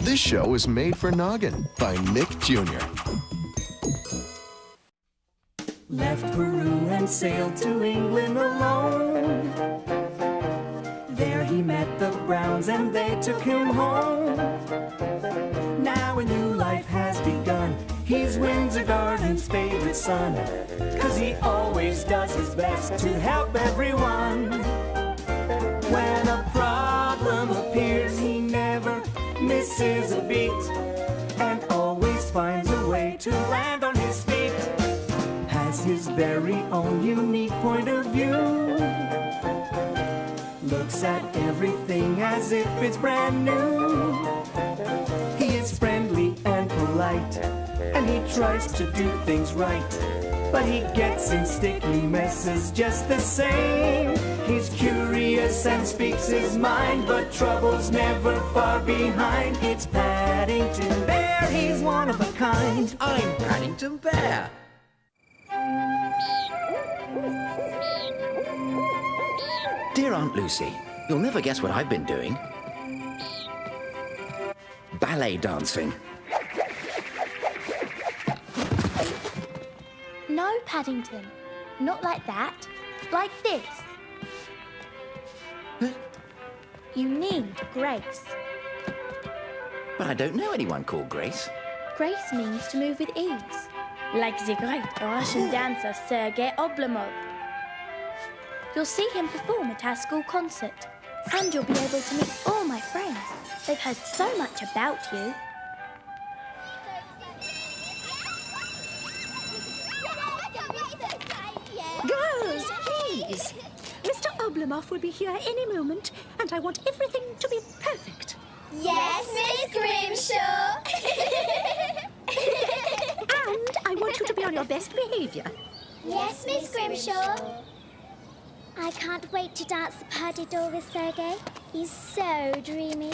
This show is made for Noggin by Nick Jr. Left Peru and sailed to England alone. There he met the Browns and they took him home. Now a new life has begun. He's Windsor Garden's favorite son, 'cause he always does his best to help everyone. When a problem appears, he never misses a beat and always finds a way to land on his feet. Has his very own unique point of view. Looks at everything as if it's brand new. He is friendly and polite, and he tries to do things right, but he gets in sticky messes just the same. He's curious and speaks his mind, but trouble's never far behind. It's Paddington Bear, he's one of a kind. I'm Paddington Bear. Dear Aunt Lucy, you'll never guess what I've been doing. Ballet dancing. No, Paddington. Not like that. Like this. Huh? You need Grace. But I don't know anyone called Grace. Grace means to move with ease. Like the great Russian dancer Sergei Oblomov. You'll see him perform at our school concert. And you'll be able to meet all my friends. They've heard so much about you. Girls, please. Mr. Oblomov will be here any moment, and I want everything to be perfect. Yes, Miss Grimshaw. And I want you to be on your best behaviour. Yes, Miss Grimshaw. I can't wait to dance the Paddington with Sergei. He's so dreamy.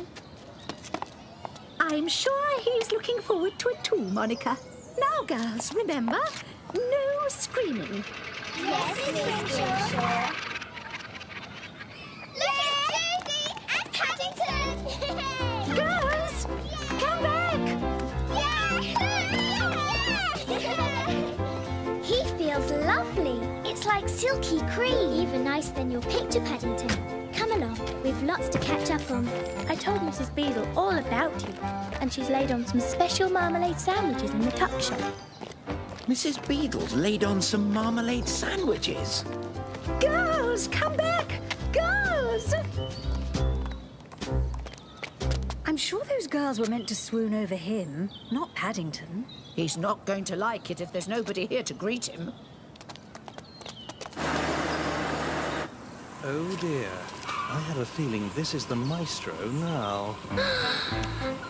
I'm sure he's looking forward to it too, Monica. Now, girls, remember, no screaming. Yes, Miss Grimshaw. Look at Susie and Paddington! Girls, come back! He feels lovely. It's like silky cream. Even nicer than your picture, Paddington. Come along, we've lots to catch up on. I told Mrs. Beadle all about you, and she's laid on some special marmalade sandwiches in the tuck shop. Mrs. Beadle's laid on some marmalade sandwiches. Girls, come back! Girls! I'm sure those girls were meant to swoon over him, not Paddington. He's not going to like it if there's nobody here to greet him. Oh dear. I have a feeling this is the maestro now.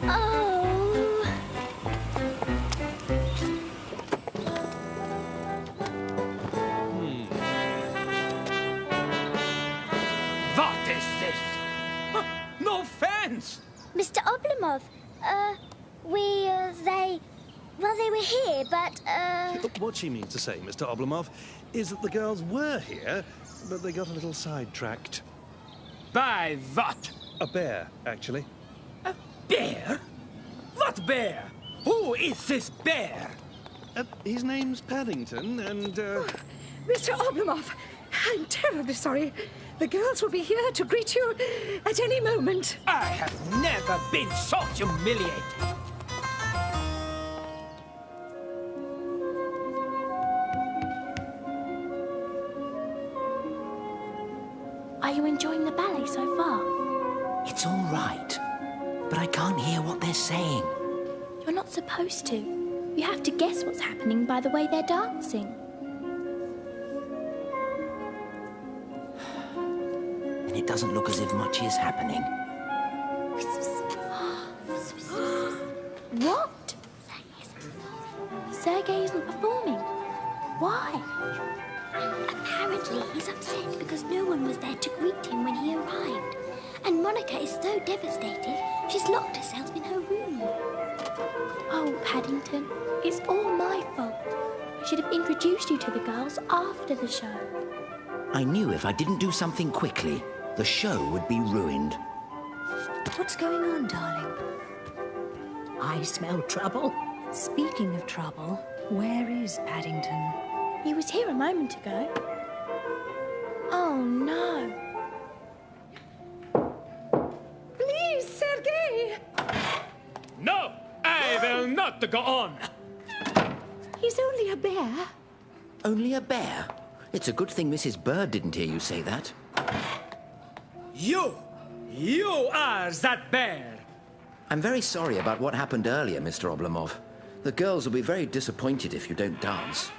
Oh! What is this? No fence! Mr. Oblomov, they were here, but, What she means to say, Mr. Oblomov, is that the girls were here, but they got a little sidetracked. By what? A bear, actually. A bear? What bear? Who is this bear? His name's Paddington, and, Mr. Oblomov, I'm terribly sorry. The girls will be here to greet you at any moment. I have never been so humiliated. Are you enjoying the ballet so far? It's all right, but I can't hear what they're saying. You're not supposed to. You have to guess what's happening by the way they're dancing. And it doesn't look as if much is happening. What? Sergei isn't performing. Why? apparently he's upset because no one was there to greet him when he arrived. And Monica is so devastated, she's locked herself in her room. Oh, Paddington, it's all my fault. I should have introduced you to the girls after the show. I knew if I didn't do something quickly, the show would be ruined. What's going on, darling? I smell trouble. Speaking of trouble, where is Paddington? He was here a moment ago. Oh, no. Please, Sergei! No, I will not go on. He's only a bear. Only a bear? It's a good thing Mrs. Bird didn't hear you say that. You are that bear. I'm very sorry about what happened earlier, Mr. Oblomov. The girls will be very disappointed if you don't dance.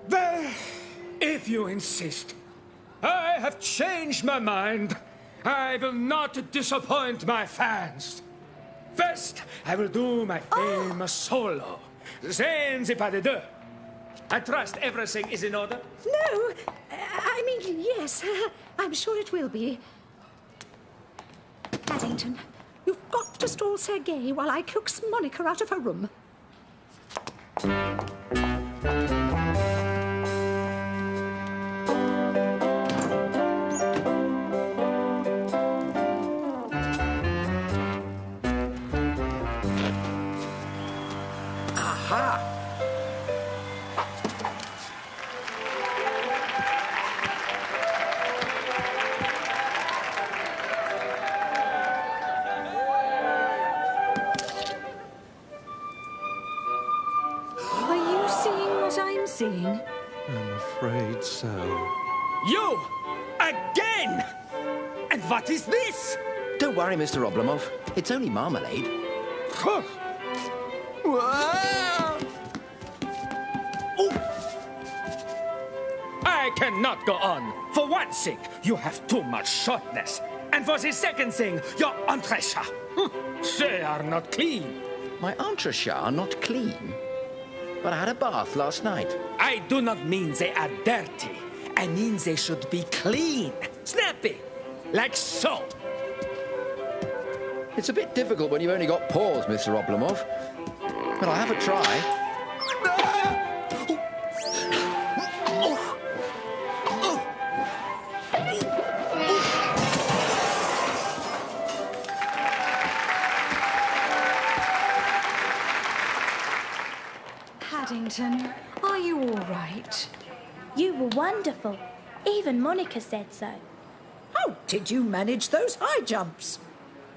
Well, if you insist. I have changed my mind. I will not disappoint my fans. First, I will do my famous solo. Then the pas de deux. I trust everything is in order. No, I mean, yes, I'm sure it will be. Paddington, you've got to stall Sergei while I coax Monica out of her room. Aha! Are you seeing what I'm seeing? I'm afraid so. You! Again! And what is this? Don't worry, Mr. Oblomov. It's only marmalade. I cannot go on. For one thing, you have too much shortness. And for the second thing, your entrechat. They are not clean. My entrechat are not clean. But I had a bath last night. I do not mean they are dirty. I mean they should be clean, snappy, like so. It's a bit difficult when you've only got paws, Mr. Oblomov. But I'll have a try. Paddington, are you all right? You were wonderful. Even Monica said so. How did you manage those high jumps?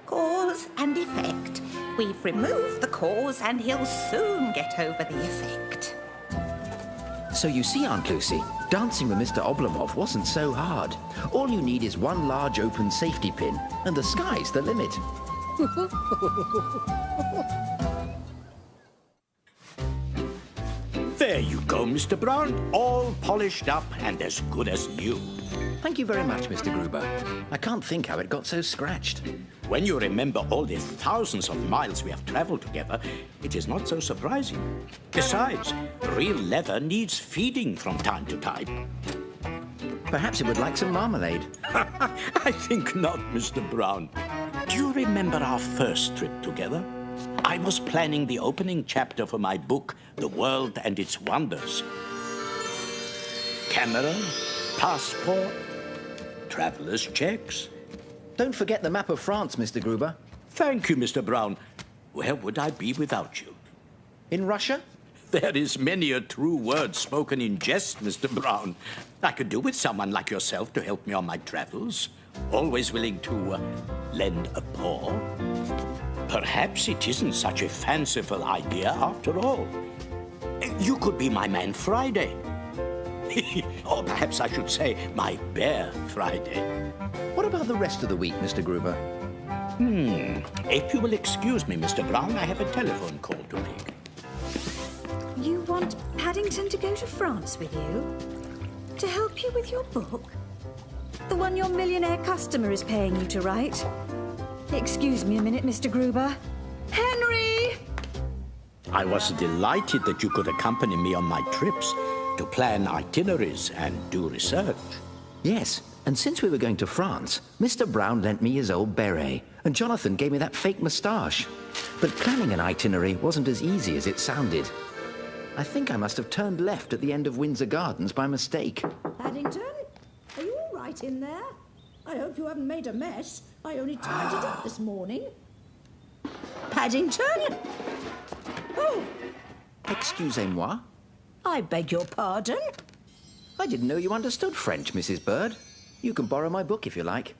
Cause and effect. We've removed the cause and he'll soon get over the effect. So you see, Aunt Lucy, dancing with Mr. Oblomov wasn't so hard. All you need is one large open safety pin, and the sky's the limit. There you go, Mr. Brown. All polished up and as good as new. Thank you very much, Mr. Gruber. I can't think how it got so scratched. When you remember all the thousands of miles we have traveled together, it is not so surprising. Besides, real leather needs feeding from time to time. Perhaps it would like some marmalade. I think not, Mr. Brown. Do you remember our first trip together? I was planning the opening chapter for my book, The World and Its Wonders. Camera, passport, traveler's checks. Don't forget the map of France, Mr. Gruber. Thank you, Mr. Brown. Where would I be without you? In Russia? There is many a true word spoken in jest, Mr. Brown. I could do with someone like yourself to help me on my travels. Always willing to lend a paw. Perhaps it isn't such a fanciful idea after all. You could be my man Friday. Or perhaps I should say my bear Friday. What about the rest of the week, Mr. Gruber? If you will excuse me, Mr. Brown, I have a telephone call to make. You want Paddington to go to France with you? To help you with your book? The one your millionaire customer is paying you to write? Excuse me a minute, Mr. Gruber. Henry! I was delighted that you could accompany me on my trips to plan itineraries and do research. Yes, and since we were going to France, Mr. Brown lent me his old beret, and Jonathan gave me that fake moustache. But planning an itinerary wasn't as easy as it sounded. I think I must have turned left at the end of Windsor Gardens by mistake. Paddington, are you all right in there? I hope you haven't made a mess. I only tied it up this morning. Paddington? Oh, Excusez-moi. I beg your pardon. I didn't know you understood French, Mrs. Bird. You can borrow my book if you like.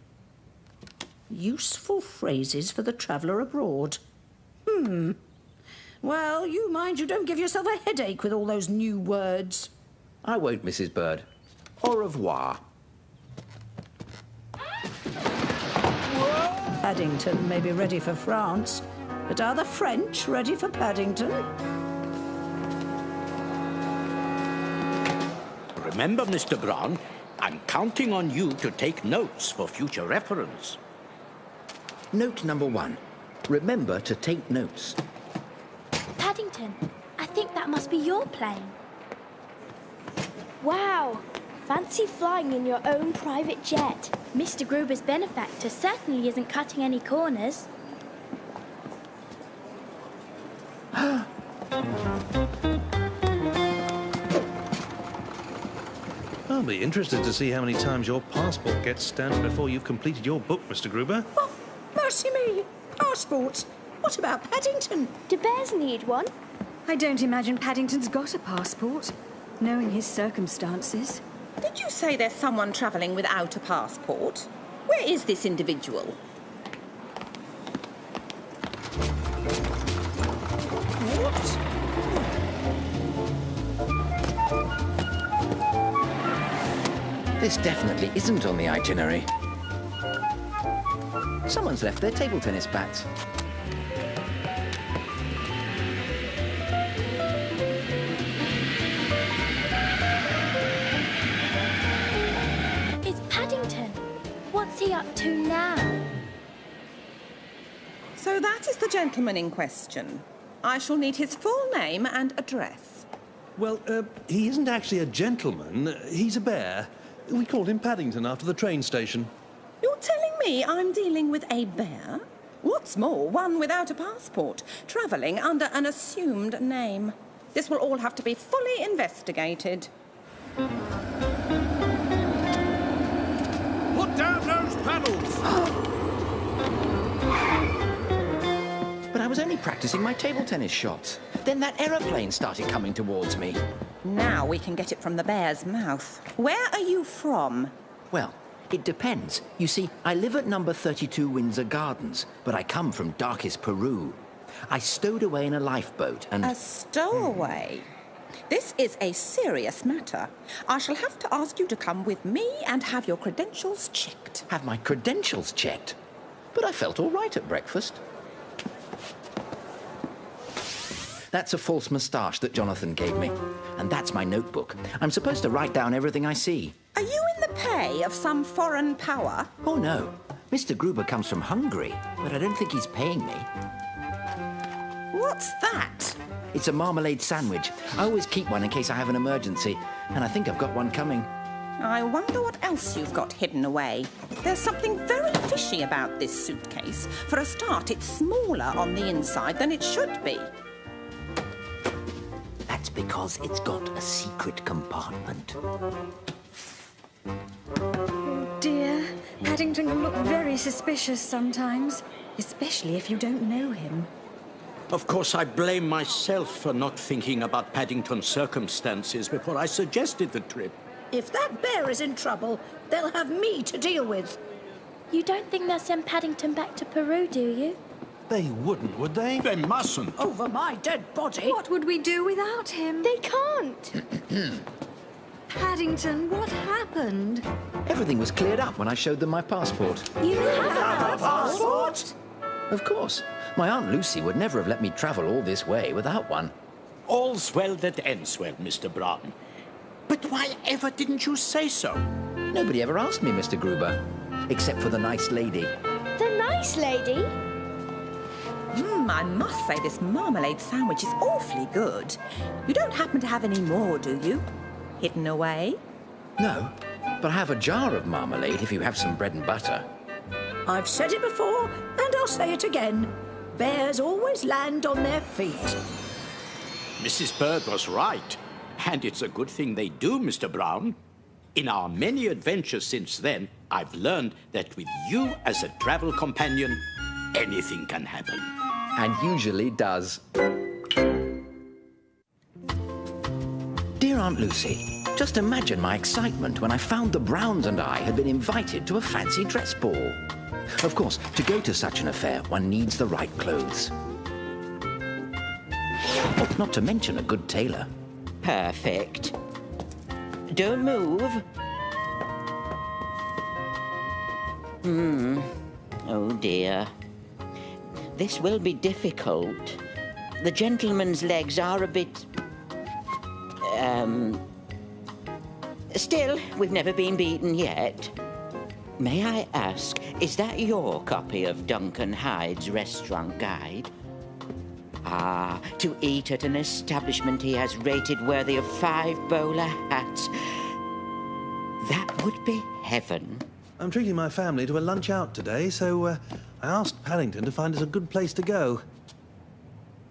Useful phrases for the traveller abroad. Well, you mind you don't give yourself a headache with all those new words. I won't, Mrs. Bird. Au revoir. Paddington may be ready for France, but are the French ready for Paddington? Remember, Mr. Brown, I'm counting on you to take notes for future reference. Note number 1. Remember to take notes. Paddington, I think that must be your plane. Wow! Fancy flying in your own private jet. Mr. Gruber's benefactor certainly isn't cutting any corners. I'll be interested to see how many times your passport gets stamped before you've completed your book, Mr. Gruber. Oh, mercy me! Passports! What about Paddington? Do bears need one? I don't imagine Paddington's got a passport, knowing his circumstances. Did you say there's someone travelling without a passport? Where is this individual? What? This definitely isn't on the itinerary. Someone's left their table tennis bats. It's Paddington. What's he up to now? So that is the gentleman in question. I shall need his full name and address. Well, he isn't actually a gentleman. He's a bear. We called him Paddington after the train station. You're telling me I'm dealing with a bear? What's more, one without a passport, travelling under an assumed name. This will all have to be fully investigated. Put down those paddles! But I was only practicing my table tennis shots. Then that aeroplane started coming towards me. Now we can get it from the bear's mouth. Where are you from? Well, it depends. You see, I live at number 32 Windsor Gardens, but I come from darkest Peru. I stowed away in a lifeboat and... A stowaway? This is a serious matter. I shall have to ask you to come with me and have your credentials checked. Have my credentials checked? But I felt all right at breakfast. That's a false moustache that Jonathan gave me. And that's my notebook. I'm supposed to write down everything I see. Are you in the pay of some foreign power? Oh, no. Mr. Gruber comes from Hungary, but I don't think he's paying me. What's that? It's a marmalade sandwich. I always keep one in case I have an emergency, and I think I've got one coming. I wonder what else you've got hidden away. There's something very fishy about this suitcase. For a start, it's smaller on the inside than it should be. That's because it's got a secret compartment. Oh dear, Paddington can look very suspicious sometimes, especially if you don't know him. Of course, I blame myself for not thinking about Paddington's circumstances before I suggested the trip. If that bear is in trouble, they'll have me to deal with. You don't think they'll send Paddington back to Peru, do you? They wouldn't, would they? They mustn't. Over my dead body. What would we do without him? They can't. Paddington, what happened? Everything was cleared up when I showed them my passport. You have a passport? Of course. My Aunt Lucy would never have let me travel all this way without one. All's well that ends well, Mr. Brown. But why ever didn't you say so? Nobody ever asked me, Mr. Gruber, except for the nice lady. The nice lady? I must say this marmalade sandwich is awfully good. You don't happen to have any more, do you? Hidden away? No, but I have a jar of marmalade if you have some bread and butter. I've said it before, and I'll say it again. Bears always land on their feet. Mrs. Bird was right. And it's a good thing they do, Mr. Brown. In our many adventures since then, I've learned that with you as a travel companion, anything can happen. And usually does. Dear Aunt Lucy, just imagine my excitement when I found the Browns and I had been invited to a fancy dress ball. Of course, to go to such an affair, one needs the right clothes. Not to mention a good tailor. Perfect. Don't move. Oh dear. This will be difficult. The gentleman's legs are a bit... Still, we've never been beaten yet. May I ask, is that your copy of Duncan Hyde's restaurant guide? Ah, to eat at an establishment he has rated worthy of 5 bowler hats. That would be heaven. I'm treating my family to a lunch out today, so I asked Paddington to find us a good place to go.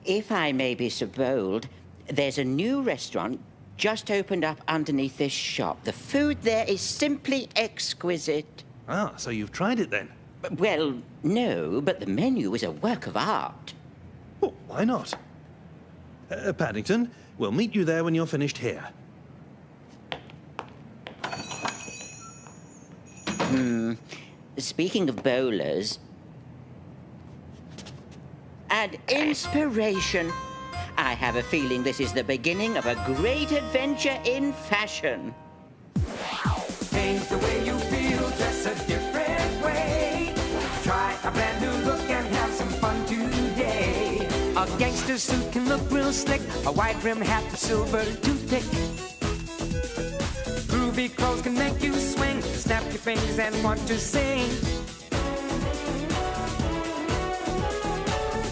If I may be so bold, there's a new restaurant just opened up underneath this shop. The food there is simply exquisite. Ah, so you've tried it then? Well, no, but the menu is a work of art. Well, why not? Paddington, we'll meet you there when you're finished here. Speaking of bowlers... and inspiration. I have a feeling this is the beginning of a great adventure in fashion. Change the way you feel, dress a different way. Try a brand new look and have some fun today. A gangster suit can look real slick, a wide rim hat with silver toothpick. Groovy clothes can make you swing, snap your fingers and want to sing.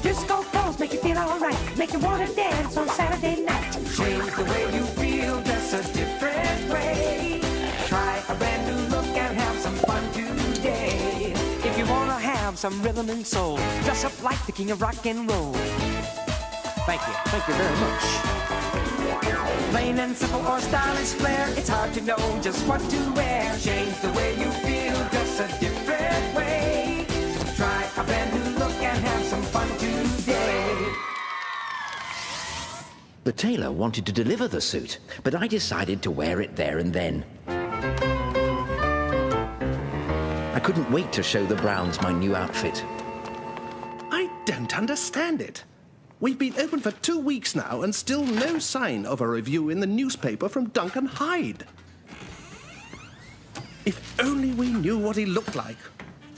Disco clothes make you feel alright, make you want to dance on Saturday night. Change the way you feel, dress a different way. Try a brand new look and have some fun today. If you want to have some rhythm and soul, dress up like the king of rock and roll. Thank you very much. Plain and simple or stylish flair, it's hard to know just what to wear. Change the way you feel, dress a different way. Try a brand new look and have some fun today. The tailor wanted to deliver the suit, but I decided to wear it there and then. I couldn't wait to show the Browns my new outfit. I don't understand it. We've been open for 2 weeks now and still no sign of a review in the newspaper from Duncan Hyde. If only we knew what he looked like.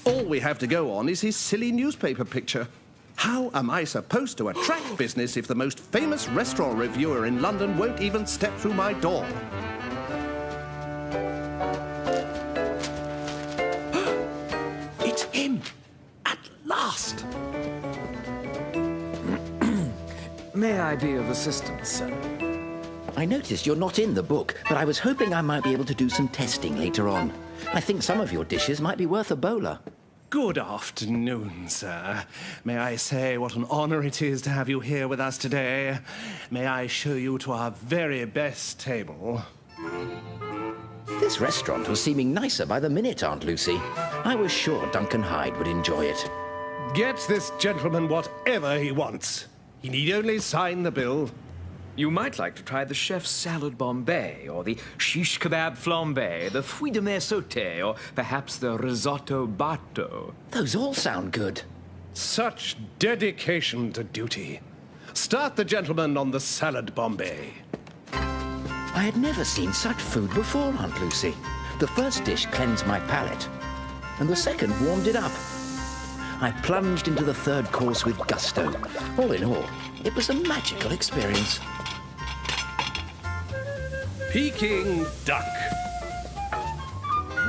All we have to go on is his silly newspaper picture. How am I supposed to attract business if the most famous restaurant reviewer in London won't even step through my door? It's him! At last! May I be of assistance, sir? I noticed you're not in the book, but I was hoping I might be able to do some testing later on. I think some of your dishes might be worth a bowler. Good afternoon, sir. May I say what an honor it is to have you here with us today? May I show you to our very best table? This restaurant was seeming nicer by the minute, Aunt Lucy. I was sure Duncan Hyde would enjoy it. Get this gentleman whatever he wants. He need only sign the bill. You might like to try the chef's salad bombay, or the shish kebab flambé, the fruits de mer sauté, or perhaps the risotto batto. Those all sound good. Such dedication to duty. Start the gentleman on the salad bombay. I had never seen such food before, Aunt Lucy. The first dish cleansed my palate, and the second warmed it up. I plunged into the third course with gusto. All in all, it was a magical experience. Peking duck.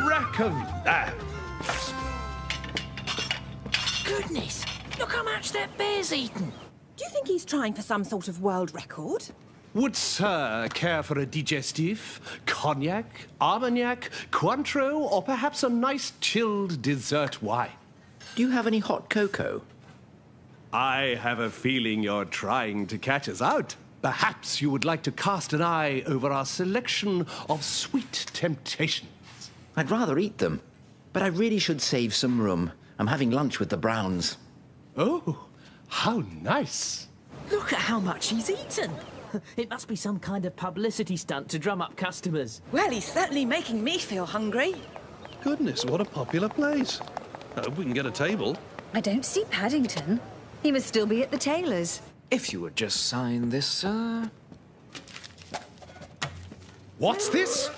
Rack of lamb. Goodness, look how much that bear's eaten. Do you think he's trying for some sort of world record? Would sir care for a digestif, cognac, armagnac, Cointreau, or perhaps a nice chilled dessert wine? Do you have any hot cocoa? I have a feeling you're trying to catch us out. Perhaps you would like to cast an eye over our selection of sweet temptations. I'd rather eat them. But I really should save some room. I'm having lunch with the Browns. Oh, how nice. Look at how much he's eaten. It must be some kind of publicity stunt to drum up customers. Well, he's certainly making me feel hungry. Goodness, what a popular place. I hope we can get a table. I don't see Paddington. He must still be at the tailor's. If you would just sign this, sir. What's this?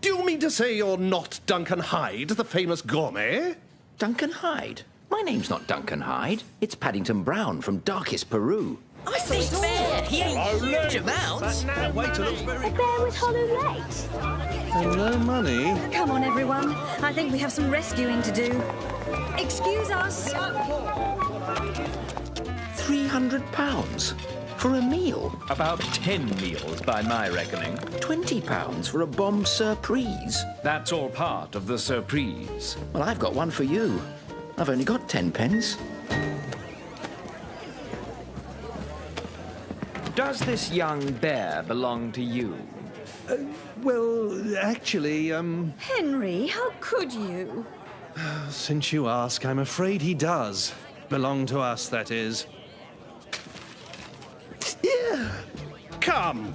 Do you mean to say you're not Duncan Hyde, the famous gourmet? Duncan Hyde? My name's not Duncan Hyde. It's Paddington Brown from darkest Peru. I saw it bear. He ate huge amounts. That waiter looks very... A bear with hollow legs. And no money. Come on, everyone. I think we have some rescuing to do. Excuse us. £300 for a meal. About 10 meals by my reckoning. £20 for a bombe surprise. That's all part of the surprise. Well, I've got one for you. I've only got 10 pence. Does this young bear belong to you? Well, actually, Henry, how could you? since you ask, I'm afraid he does. Belong to us, that is. Yeah. Come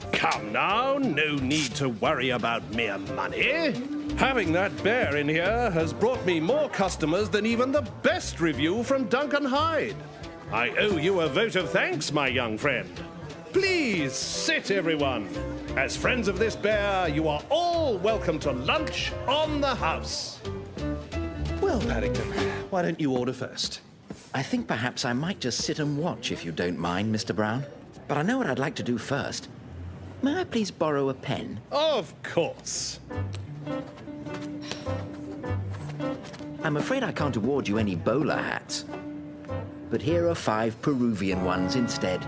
now. No need to worry about mere money. Having that bear in here has brought me more customers than even the best review from Duncan Hyde. I owe you a vote of thanks, my young friend. Please sit, everyone. As friends of this bear, you are all welcome to lunch on the house. Well, Paddington, why don't you order first? I think perhaps I might just sit and watch, if you don't mind, Mr. Brown. But I know what I'd like to do first. May I please borrow a pen? Of course. I'm afraid I can't award you any bowler hats. But here are 5 Peruvian ones instead.